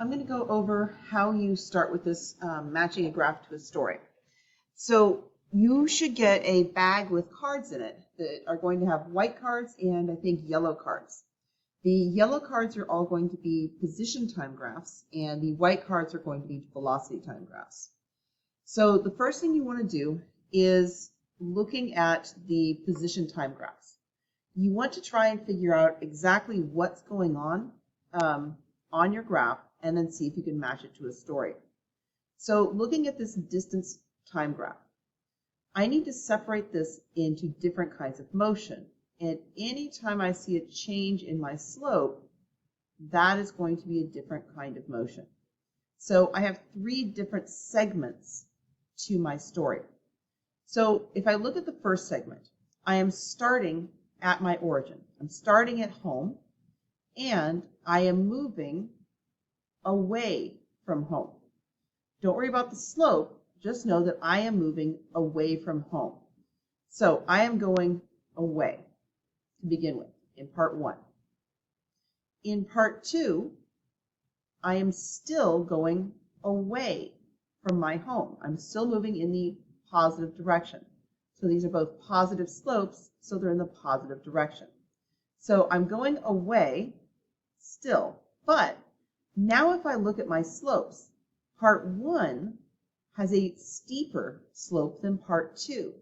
I'm going to go over how you start with this matching a graph to a story. So you should get a bag with cards in it that are going to have white cards and I think yellow cards. The yellow cards are all going to be position time graphs and the white cards are going to be velocity time graphs. So the first thing you want to do is looking at the position time graphs. You want to try and figure out exactly what's going on your graph and then see if you can match it to a story. So looking at this distance time graph, I need to separate this into different kinds of motion. And anytime I see a change in my slope, that is going to be a different kind of motion. So I have 3 different segments to my story. So if I look at the first segment, I am starting at my origin. I'm starting at home, and I am moving away from home. Don't worry about the slope, just know that I am moving away from home. So I am going away to begin with in part 1. In part 2, I am still going away from my home. I'm still moving in the positive direction. So these are both positive slopes, so they're in the positive direction. So I'm going away still, but now if I look at my slopes, part 1 has a steeper slope than part 2.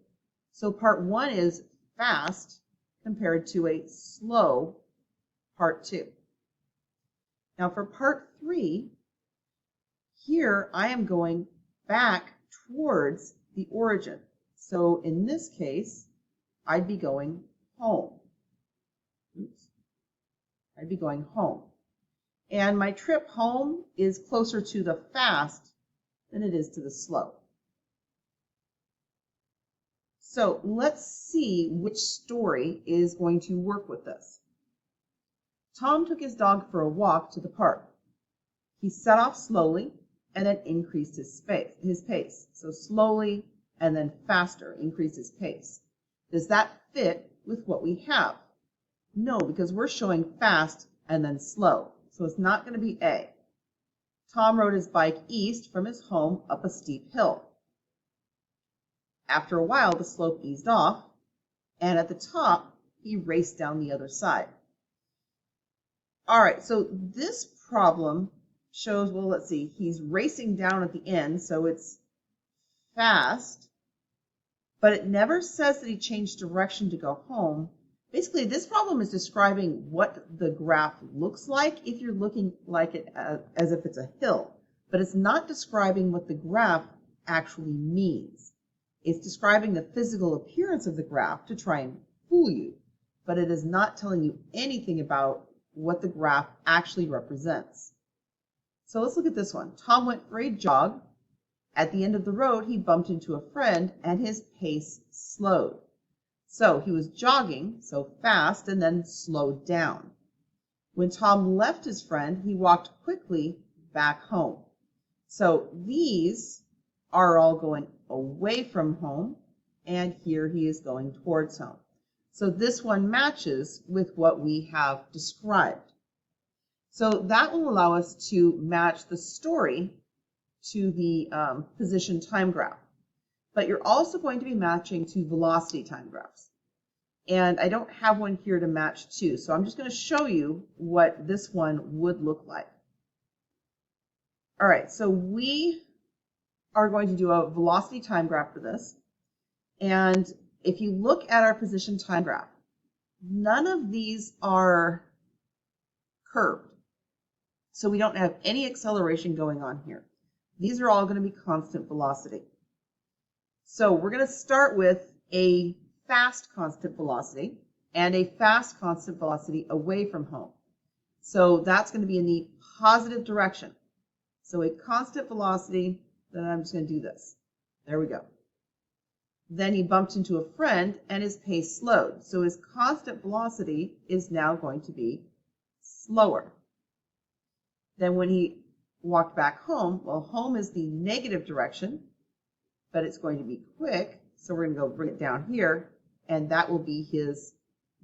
So part 1 is fast compared to a slow part 2. Now for part 3, here I am going back towards the origin. So in this case, I'd be going home. Oops. I'd be going home. And my trip home is closer to the fast than it is to the slow. So let's see which story is going to work with this. Tom took his dog for a walk to the park. He set off slowly and then increased his pace. So slowly and then faster, increased his pace. Does that fit with what we have? No, because we're showing fast and then slow. So it's not going to be A. Tom rode his bike east from his home up a steep hill. After a while, the slope eased off, and at the top, he raced down the other side. All right, so this problem shows, well, let's see, he's racing down at the end, so it's fast, but it never says that he changed direction to go home. Basically, this problem is describing what the graph looks like if you're looking like it as if it's a hill, but it's not describing what the graph actually means. It's describing the physical appearance of the graph to try and fool you, but it is not telling you anything about what the graph actually represents. So let's look at this one. Tom went for a jog. At the end of the road, he bumped into a friend and his pace slowed. So he was jogging, so fast, and then slowed down. When Tom left his friend, he walked quickly back home. So these are all going away from home, and here he is going towards home. So this one matches with what we have described. So that will allow us to match the story to the position time graph. But you're also going to be matching to velocity time graphs. And I don't have one here to match to, so I'm just going to show you what this one would look like. All right, so we are going to do a velocity time graph for this. And if you look at our position time graph, none of these are curved. So we don't have any acceleration going on here. These are all going to be constant velocity. So we're going to start with a fast constant velocity and a fast constant velocity away from home. So that's going to be in the positive direction. So a constant velocity, then I'm just going to do this. There we go. Then he bumped into a friend and his pace slowed. So his constant velocity is now going to be slower. Then when he walked back home, well, home is the negative direction, but it's going to be quick. So we're going to go bring it down here, and that will be his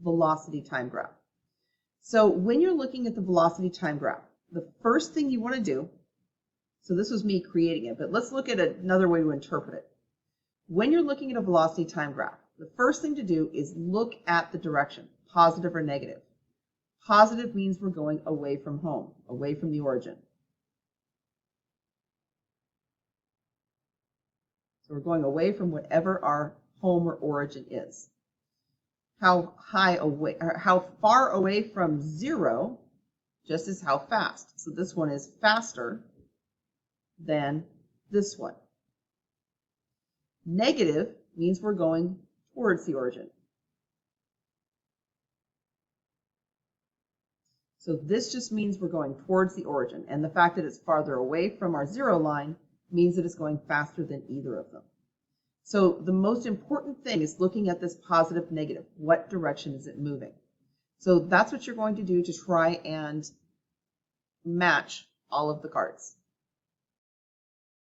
velocity time graph. So when you're looking at the velocity time graph, the first thing you want to do, so this was me creating it, but let's look at another way to interpret it. When you're looking at a velocity time graph, the first thing to do is look at the direction, positive or negative. Positive means we're going away from home, away from the origin. So we're going away from whatever our home or origin is. How far away from 0 just is how fast. So this one is faster than this one. Negative means we're going towards the origin. So this just means we're going towards the origin, and the fact that it's farther away from our 0 line means that it's going faster than either of them. So the most important thing is looking at this positive, negative. What direction is it moving? So that's what you're going to do to try and match all of the cards.